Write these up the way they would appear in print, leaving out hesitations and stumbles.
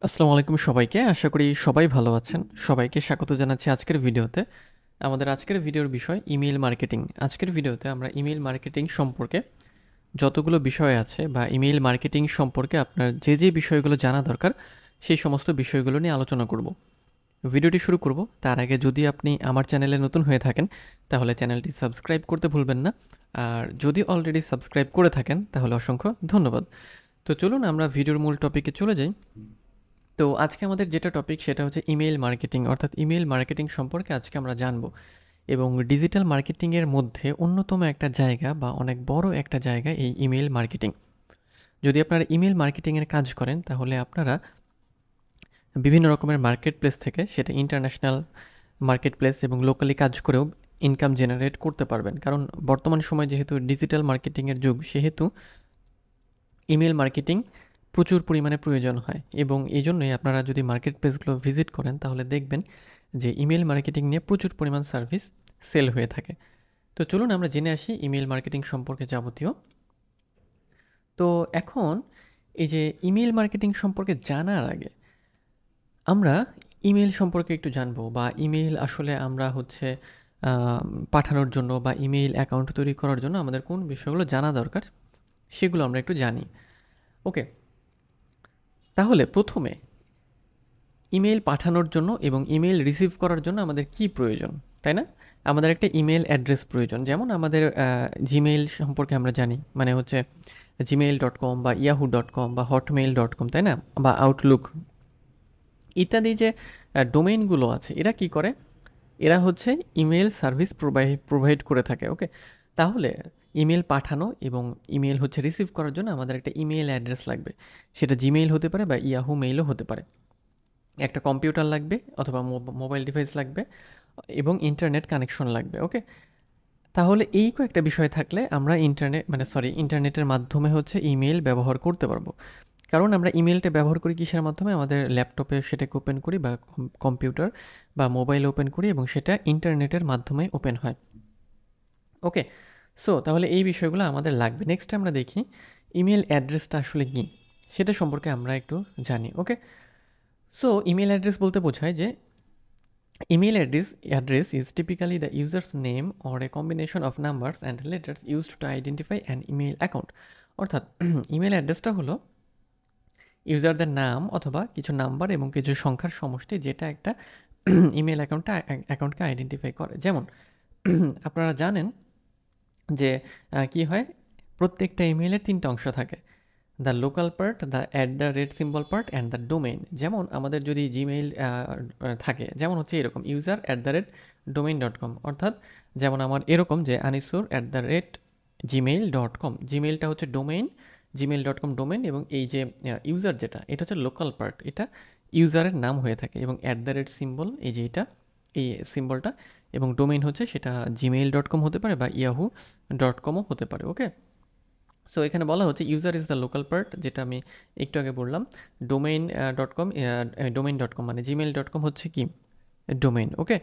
আসসালামু আলাইকুম সবাইকে। আশা করি সবাই ভালো আছেন। সবাইকে স্বাগত জানাচ্ছি আজকের ভিডিওতে। আমাদের আজকের ভিডিওর বিষয় ইমেইল মার্কেটিং। আজকের ভিডিওতে আমরা ইমেইল মার্কেটিং সম্পর্কে যতগুলো বিষয় আছে বা ইমেইল মার্কেটিং সম্পর্কে আপনার যে বিষয়গুলো জানা দরকার সেই সমস্ত বিষয়গুলো নিয়ে আলোচনা করব। ভিডিওটি শুরু করব তার আগে যদি আপনি আমার চ্যানেলে নতুন হয়ে থাকেন তাহলে চ্যানেলটি সাবস্ক্রাইব করতে ভুলবেন না। আর যদি অলরেডি সাবস্ক্রাইব করে থাকেন তাহলে অসংখ্য ধন্যবাদ। তো চলুন আমরা ভিডিওর মূল টপিকে চলে যাই। তো আজকে আমাদের যেটা টপিক সেটা হচ্ছে ইমেইল মার্কেটিং, অর্থাৎ ইমেইল মার্কেটিং সম্পর্কে আজকে আমরা জানবো। এবং ডিজিটাল মার্কেটিংয়ের মধ্যে অন্যতম একটা জায়গা বা অনেক বড় একটা জায়গা এই ইমেইল মার্কেটিং। যদি আপনারা ইমেইল মার্কেটিংয়ের কাজ করেন তাহলে আপনারা বিভিন্ন রকমের মার্কেট প্লেস থেকে, সেটা ইন্টারন্যাশনাল মার্কেট প্লেস এবং লোকালি কাজ করেও ইনকাম জেনারেট করতে পারবেন। কারণ বর্তমান সময় যেহেতু ডিজিটাল মার্কেটিংয়ের যুগ, সেহেতু ইমেল মার্কেটিং প্রচুর পরিমাণে প্রয়োজন হয় এবং এই জন্যই আপনারা যদি মার্কেট প্লেসগুলো ভিজিট করেন তাহলে দেখবেন যে ইমেল মার্কেটিং নিয়ে প্রচুর পরিমাণ সার্ভিস সেল হয়ে থাকে। তো চলুন আমরা জেনে আসি ইমেল মার্কেটিং সম্পর্কে যাবতীয়। তো এখন এই যে ইমেল মার্কেটিং সম্পর্কে জানার আগে আমরা ইমেল সম্পর্কে একটু জানবো, বা ইমেল আসলে আমরা হচ্ছে পাঠানোর জন্য বা ইমেইল অ্যাকাউন্ট তৈরি করার জন্য আমাদের কোন বিষয়গুলো জানা দরকার সেগুলো আমরা একটু জানি। ওকে, তাহলে প্রথমে ইমেল পাঠানোর জন্য এবং ইমেল রিসিভ করার জন্য আমাদের কি প্রয়োজন, তাই না? আমাদের একটা ইমেল অ্যাড্রেস প্রয়োজন। যেমন আমাদের জিমেইল সম্পর্কে আমরা জানি, মানে হচ্ছে gmail.com বা yahoo.com বা hotmail.com, তাই না? বা আউটলুক ইত্যাদি যে ডোমেইনগুলো আছে, এরা কি করে? এরা হচ্ছে ইমেল সার্ভিস প্রোভাইড করে থাকে। ওকে, তাহলে ইমেল পাঠানো এবং ইমেল হচ্ছে রিসিভ করার জন্য আমাদের একটা ইমেল অ্যাড্রেস লাগবে। সেটা জিমেইল হতে পারে বা ইয়াহু মেইলও হতে পারে। একটা কম্পিউটার লাগবে অথবা মোবাইল ডিভাইস লাগবে এবং ইন্টারনেট কানেকশন লাগবে। ওকে, তাহলে এই কয়েকটা বিষয় থাকলে আমরা ইন্টারনেটের মাধ্যমে হচ্ছে ইমেল ব্যবহার করতে পারবো। কারণ আমরা ইমেলটা ব্যবহার করি কিসের মাধ্যমে? আমাদের ল্যাপটপে সেটাকে ওপেন করি বা কম্পিউটার বা মোবাইল ওপেন করি এবং সেটা ইন্টারনেটের মাধ্যমে ওপেন হয়। ওকে, সো তাহলে এই বিষয়গুলো আমাদের লাগবে। নেক্সট আমরা দেখি ইমেল অ্যাড্রেসটা আসলে কী, সেটা সম্পর্কে আমরা একটু জানি। ওকে, সো ইমেল অ্যাড্রেস বলতে বোঝায় যে email address is typically the user's name or a combination of numbers and letters used to identify an email account. অর্থাৎ ইমেল অ্যাড্রেসটা হলো ইউজারদের নাম অথবা কিছু নাম্বার এবং কিছু সংখ্যার সমষ্টি, যেটা একটা ইমেল অ্যাকাউন্টকে আইডেন্টিফাই করে। যেমন আপনারা জানেন যে কি হয়, প্রত্যেকটা ইমেইলের তিনটা অংশ থাকে: the local part, the at the rate symbol part and the domain. যেমন আমাদের যদি জিমেইল থাকে, যেমন হচ্ছে এরকম user@domain.com, অর্থাৎ যেমন আমার এরকম যে aniisur@gmail.com, জিমেইলটা হচ্ছে ডোমেইন, gmail.com ডোমেইন, এবং এই যে ইউজার যেটা, এটা হচ্ছে লোকাল পার্ট, এটা ইউজারের নাম হয়ে থাকে, এবং অ্যাট দ্য রেট সিম্বল, এই যে এটা, এই সিম্বলটা, এবং ডোমেইন হচ্ছে সেটা gmail.com হতে পারে বা yahoo.comও হতে পারে। ওকে, সো এখানে বলা হচ্ছে user is the local part, যেটা আমি একটু আগে বললাম। ডোমেইন.com মানে gmail.com হচ্ছে কি ডোমেইন। ওকে,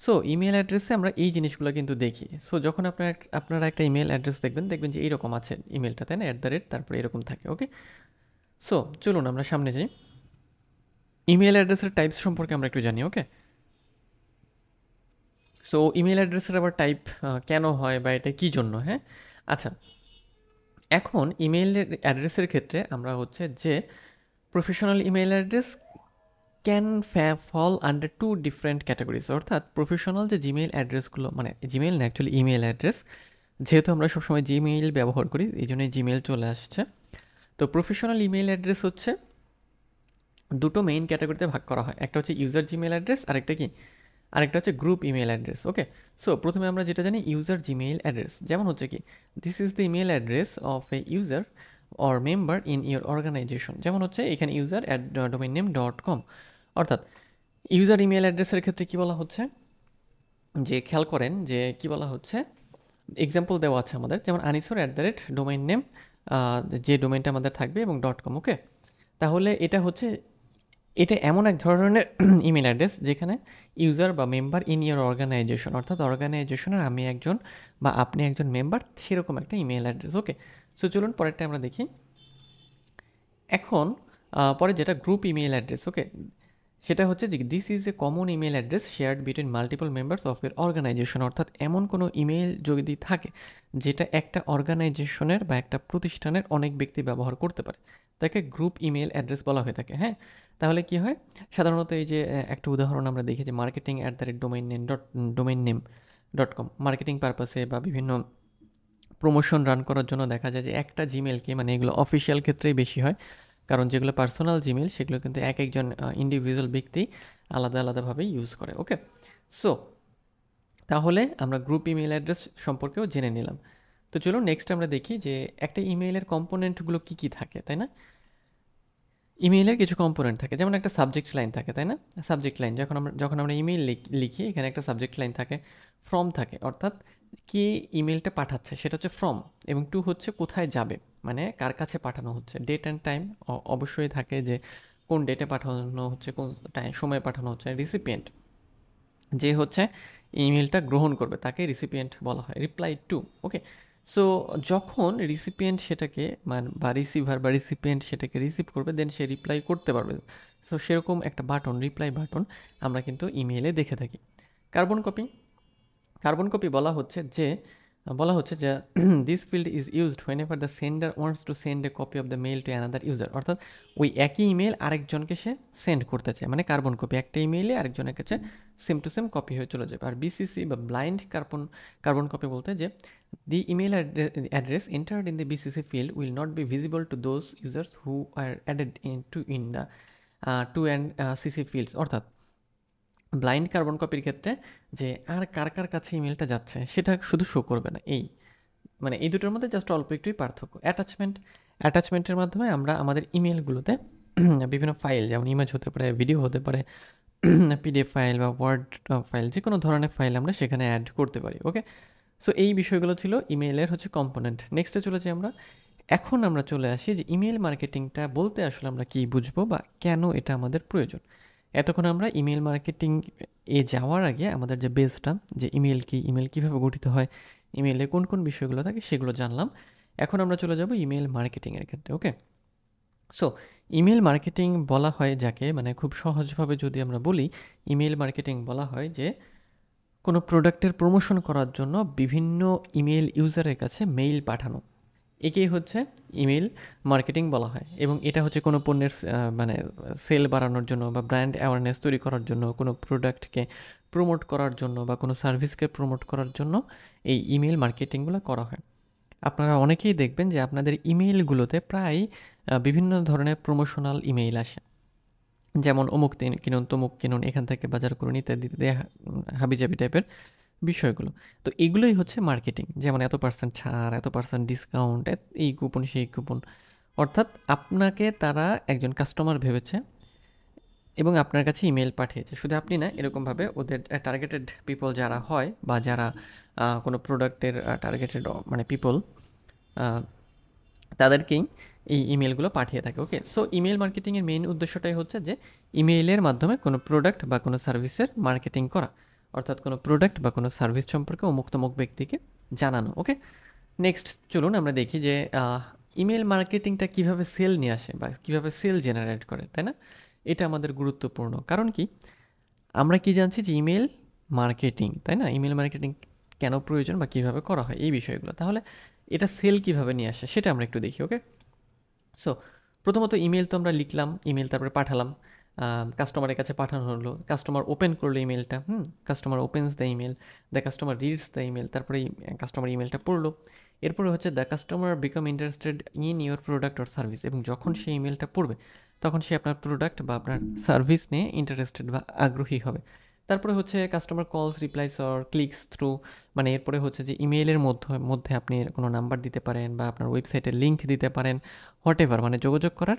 সো ইমেল অ্যাড্রেসে আমরা এই জিনিসগুলো কিন্তু দেখি। সো যখন আপনারা একটা ইমেল অ্যাড্রেস দেখবেন যে এইরকম আছে ইমেলটা, তাই না? অ্যাট দ্য রেট, তারপরে এরকম থাকে। ওকে, সো চলুন আমরা সামনে যাই। ইমেল অ্যাড্রেসের টাইপস সম্পর্কে আমরা একটু জানি। ওকে, সো ইমেল অ্যাড্রেসের আবার টাইপ কেন হয় বা এটা কী জন্য? হ্যাঁ, আচ্ছা, এখন ইমেইলের অ্যাড্রেসের ক্ষেত্রে আমরা হচ্ছে যে professional email address can fall under two different categories. অর্থাৎ প্রফেশনাল যে জিমেইল অ্যাড্রেসগুলো, মানে জিমেইল না, অ্যাকচুয়ালি ইমেইল অ্যাড্রেস, যেহেতু আমরা সবসময় জিমেইল ব্যবহার করি এই জন্যই জিমেইল চলে আসছে। তো প্রফেশনাল ইমেইল অ্যাড্রেস হচ্ছে দুটো মেইন ক্যাটাগরিতে ভাগ করা হয়। একটা হচ্ছে ইউজার জিমেইল অ্যাড্রেস, আরেকটা হচ্ছে গ্রুপ ইমেল অ্যাড্রেস। ওকে, সো প্রথমে আমরা যেটা জানি ইউজার জিমেইল অ্যাড্রেস, যেমন হচ্ছে কি, this is the email address of a user or member in your organisation. যেমন হচ্ছে এখানে user@domainName.com। অর্থাৎ ইউজার ইমেল অ্যাড্রেসের ক্ষেত্রে কি বলা হচ্ছে, যে খেয়াল করেন যে কি বলা হচ্ছে, এক্সাম্পল দেওয়া আছে আমাদের, যেমন aniisur@domain name, যে ডোমেনটা আমাদের থাকবে, এবং .com। ওকে, তাহলে এটা এমন এক ধরনের ইমেল অ্যাড্রেস যেখানে ইউজার বা মেম্বার ইন ইয়ার অর্গানাইজেশন, অর্থাৎ অর্গানাইজেশনের আমি একজন বা আপনি একজন মেম্বার, সেরকম একটা ইমেল অ্যাড্রেস। ওকে, সো চলুন পরেরটা আমরা দেখি। এখন পরে যেটা গ্রুপ ইমেল অ্যাড্রেস, ওকে, সেটা হচ্ছে যে this is a common email address shared between multiple members of এর অর্গানাইজেশন। অর্থাৎ এমন কোনো ইমেল যদি থাকে যেটা একটা অর্গানাইজেশনের বা একটা প্রতিষ্ঠানের অনেক ব্যক্তি ব্যবহার করতে পারে, তাকে গ্রুপ ইমেল অ্যাড্রেস বলা হয়ে থাকে। হ্যাঁ, তাহলে কি হয়, সাধারণত এই যে একটা উদাহরণ আমরা দেখি যে marketing@domain name.com মার্কেটিং পারপাসে বা বিভিন্ন প্রমোশন রান করার জন্য দেখা যায় যে একটা জিমেলকে, মানে এগুলো অফিসিয়াল ক্ষেত্রেই বেশি হয়, কারণ যেগুলো পার্সোনাল জিমেল সেগুলো কিন্তু এক একজন ইন্ডিভিজুয়াল ব্যক্তি আলাদা আলাদাভাবে ইউজ করে। ওকে, সো তাহলে আমরা গ্রুপ ইমেল অ্যাড্রেস সম্পর্কেও জেনে নিলাম। তো চলো নেক্সট আমরা দেখি যে একটা ইমেইলের কম্পোনেন্টগুলো কী কী থাকে, তাই না? ইমেইলের কিছু কম্পোনেন্ট থাকে, যেমন একটা সাবজেক্ট লাইন থাকে, তাই না? সাবজেক্ট লাইন যখন আমরা ইমেইল লিখি, এখানে একটা সাবজেক্ট লাইন থাকে, ফ্রম থাকে, অর্থাৎ কে ইমেলটা পাঠাচ্ছে সেটা হচ্ছে ফ্রম, এবং টু হচ্ছে কোথায় যাবে, মানে কার কাছে পাঠানো হচ্ছে। ডেট অ্যান্ড টাইম অবশ্যই থাকে, যে কোন ডেটে পাঠানো হচ্ছে, কোন টাইম সময় পাঠানো হচ্ছে। রিসিপিয়েন্ট, যে হচ্ছে ইমেলটা গ্রহণ করবে, তাকে রিসিপিয়েন্ট বলা হয়। Reply to, okay. সো যখন রিসিপিয়েন্ট সেটাকে বা রিসিভার বা রিসিপিয়েন্ট সেটাকে রিসিভ করবে, দেন সে রিপ্লাই করতে পারবে। সো সেরকম একটা বাটন, রিপ্লাই বাটন, আমরা কিন্তু ইমেইলে দেখে থাকি। কার্বন কপি বলা হচ্ছে যে this field is used when ever the sender wants to send A copy of the mail to another user. অর্থাৎ ওই একই ইমেল আরেকজনকে সে সেন্ড করতে চায়, মানে কার্বন কপি, একটা ইমেইলে আরেকজনের কাছে সেম টু সেম কপি হয়ে চলে যাবে। আর বিসিসি বা ব্লাইন্ড কার্বন কপি বলতে যে the email address entered in the BCC field will not be visible to those users who are added in the to and CC fields. অর্থাৎ blind carbon কপির ক্ষেত্রে যে আর কার কার কাছে ইমেলটা যাচ্ছে সেটা শুধু শো করবে না, মানে এই দুটোর মধ্যে জাস্ট অল্প একটুই পার্থক্য। অ্যাটাচমেন্টের মাধ্যমে আমরা আমাদের ইমেলগুলোতে বিভিন্ন ফাইল, যেমন ইমেজ হতে পারে, ভিডিও হতে পারে, পিডিএফ ফাইল বা ওয়ার্ড ফাইল, যে কোনো ধরনের ফাইল আমরা সেখানে অ্যাড করতে পারি। ওকে, সো এই বিষয়গুলো ছিল ইমেইলের হচ্ছে কম্পোনেন্ট। নেক্সটে চলেছি আমরা। এখন আমরা চলে আসি যে ইমেল মার্কেটিংটা বলতে আসলে আমরা কী বুঝবো বা কেন এটা আমাদের প্রয়োজন। এতক্ষণ আমরা ইমেল মার্কেটিং যাওয়ার আগে আমাদের যে বেসটা, যে ইমেল কি, ইমেল কীভাবে গঠিত হয়, ইমেলে কোন কোন বিষয়গুলো থাকে সেগুলো জানলাম। এখন আমরা চলে যাব ইমেল মার্কেটিংয়ের ক্ষেত্রে। ওকে, সো ইমেল মার্কেটিং বলা হয় যাকে, মানে খুব সহজভাবে যদি আমরা বলি, ইমেল মার্কেটিং বলা হয় যে কোনো প্রোডাক্টের প্রমোশন করার জন্য বিভিন্ন ইমেল ইউজারের কাছে মেইল পাঠানো, একেই হচ্ছে ইমেল মার্কেটিং বলা হয়। এবং এটা হচ্ছে কোনো পণ্যের মানে সেল বাড়ানোর জন্য বা ব্র্যান্ড অ্যাওয়ারনেস তৈরি করার জন্য, কোনো প্রোডাক্টকে প্রমোট করার জন্য বা কোনো সার্ভিসকে প্রমোট করার জন্য এই ইমেল মার্কেটিংগুলো করা হয়। আপনারা অনেকেই দেখবেন যে আপনাদের ইমেইলগুলোতে প্রায় বিভিন্ন ধরনের প্রমোশনাল ইমেইল আসে, যেমন অমুক কিনুন, তমুক কিনুন, এখান থেকে বাজার করুন, ইত্যাদি ইত্যাদি, হাবিজাবি টাইপের বিষয়গুলো। তো এগুলোই হচ্ছে মার্কেটিং, যেমন এত পার্সেন্ট ছাড়, এত পার্সেন্ট ডিসকাউন্ট, এই কুপন সেই কুপন। অর্থাৎ আপনাকে তারা একজন কাস্টমার ভেবেছে এবং আপনার কাছে ইমেল পাঠিয়েছে। শুধু আপনি না, এরকমভাবে ওদের টার্গেটেড পিপল যারা হয় বা যারা কোনো প্রোডাক্টের টার্গেটেড মানে পিপল, তাদেরকেই এই ইমেলগুলো পাঠিয়ে থাকে। ওকে, সো ইমেল মার্কেটিংয়ের মেইন উদ্দেশ্যটাই হচ্ছে যে ইমেইলের মাধ্যমে কোনো প্রোডাক্ট বা কোনো সার্ভিসের মার্কেটিং করা, অর্থাৎ কোনো প্রোডাক্ট বা কোনো সার্ভিস সম্পর্কে অমুক তমুক ব্যক্তিকে জানানো। ওকে, নেক্সট চলুন আমরা দেখি যে ইমেল মার্কেটিংটা কীভাবে সেল নিয়ে আসে বা কীভাবে সেল জেনারেট করে, তাই না? এটা আমাদের গুরুত্বপূর্ণ, কারণ কি, আমরা কি জানছি যে ইমেল মার্কেটিং, তাই না? ইমেল মার্কেটিং কেন প্রয়োজন বা কীভাবে করা হয়, এই বিষয়গুলো। তাহলে এটা সেল কীভাবে নিয়ে আসে সেটা আমরা একটু দেখি। ওকে, সো প্রথমত ইমেল তো আমরা লিখলাম, ইমেল তারপরে পাঠালাম, কাস্টমারের কাছে পাঠানো হলো, কাস্টমার ওপেন করলো ইমেলটা, customer opens the email, the customer reads the email, তারপরে কাস্টমার ইমেলটা পড়লো। এরপরে হচ্ছে the customer become interested in your product or service, এবং যখন সেই ইমেলটা পড়বে তখন সে আপনার প্রোডাক্ট বা আপনার সার্ভিস নিয়ে ইন্টারেস্টেড বা আগ্রহী হবে। তারপরে হচ্ছে কাস্টমার কলস, রিপ্লাইস অর ক্লিকস থ্রু, মানে এরপরে হচ্ছে যে ইমেইলের মধ্যে আপনি কোনো নাম্বার দিতে পারেন বা আপনার ওয়েবসাইটের লিঙ্ক দিতে পারেন, হোয়াট এভার, মানে যোগাযোগ করার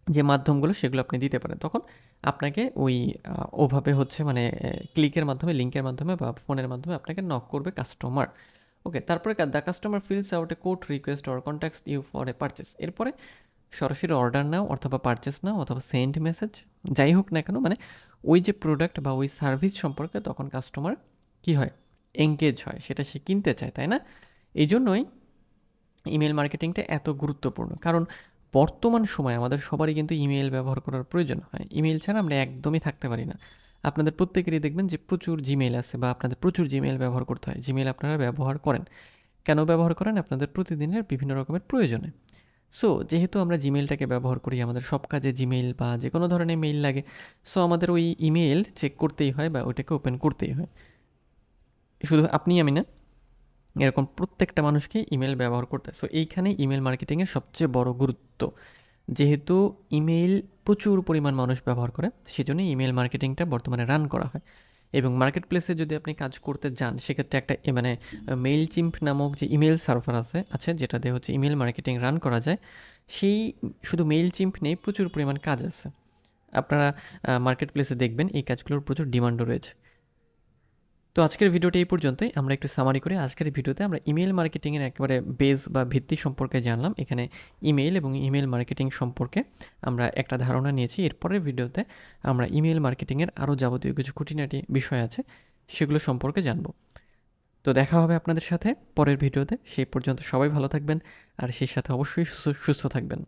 যে মাধ্যমগুলো সেগুলো আপনি দিতে পারেন। তখন আপনাকে ওভাবে হচ্ছে মানে ক্লিকের মাধ্যমে, লিঙ্কের মাধ্যমে বা ফোনের মাধ্যমে আপনাকে নক করবে কাস্টমার। ওকে, তারপরে the customer fills out a code request or contacts you for a purchase. এরপরে সরাসরি অর্ডার নাও অথবা পারচেস নাও অথবা সেন্ড মেসেজ, যাই হোক না কেন, মানে ওই যে প্রোডাক্ট বা ওই সার্ভিস সম্পর্কে তখন কাস্টমার কি হয়, এঙ্গেজ হয়, সেটা সে কিনতে চায়, তাই না? এই জন্যই ইমেল মার্কেটিংটা এত গুরুত্বপূর্ণ, কারণ বর্তমান সময়ে আমাদের সবারই কিন্তু ইমেল ব্যবহার করার প্রয়োজন হয়। ইমেল ছাড়া আমরা একদমই থাকতে পারি না। আপনাদের প্রত্যেকেরই দেখবেন যে প্রচুর জিমেইল আছে বা আপনাদের প্রচুর জিমেইল ব্যবহার করতে হয়। জিমেইল আপনারা ব্যবহার করেন। কেন ব্যবহার করেন? আপনাদের প্রতিদিনের বিভিন্ন রকমের প্রয়োজনে। সো যেহেতু আমরা জিমেইলটাকে ব্যবহার করি, আমাদের সব কাজে জিমেইল বা যে কোনো ধরনের মেইল লাগে। সো আমাদের ওই ইমেইল চেক করতেই হয় বা ওইটাকে ওপেন করতেই হয়। শুধু আপনি আমি না, এরকম প্রত্যেকটা মানুষকে ইমেল ব্যবহার করতে হয়। সো এইখানে ইমেল মার্কেটিংয়ের সবচেয়ে বড় গুরুত্ব। যেহেতু ইমেইল প্রচুর পরিমাণ মানুষ ব্যবহার করে, সেজন্য ইমেল মার্কেটিংটা বর্তমানে রান করা হয়। এবং মার্কেট প্লেসে যদি আপনি কাজ করতে যান, সেক্ষেত্রে একটা মানে মেইল চিম্প নামক যে ইমেল সার্ভার আছে যেটা দিয়ে হচ্ছে ইমেল মার্কেটিং রান করা যায়। সেই শুধু মেইল চিম্প নেই, প্রচুর পরিমাণ কাজ আছে। আপনারা মার্কেট প্লেসে দেখবেন এই কাজগুলোর প্রচুর ডিমান্ডও রয়েছে। তো আজকের ভিডিওটা এই পর্যন্তই। আমরা একটু সামারি করে আজকের ভিডিওতে আমরা ইমেল মার্কেটিংয়ের একেবারে বেস বা ভিত্তি সম্পর্কে জানলাম। এখানে ইমেল এবং ইমেল মার্কেটিং সম্পর্কে আমরা একটা ধারণা নিয়েছি। এরপরের ভিডিওতে আমরা ইমেল মার্কেটিংয়ের আরও যাবতীয় কিছু খুঁটিনাটি বিষয় আছে, সেগুলো সম্পর্কে জানব। তো দেখা হবে আপনাদের সাথে পরের ভিডিওতে। সেই পর্যন্ত সবাই ভালো থাকবেন, আর সেই সাথে অবশ্যই সুস্থ থাকবেন।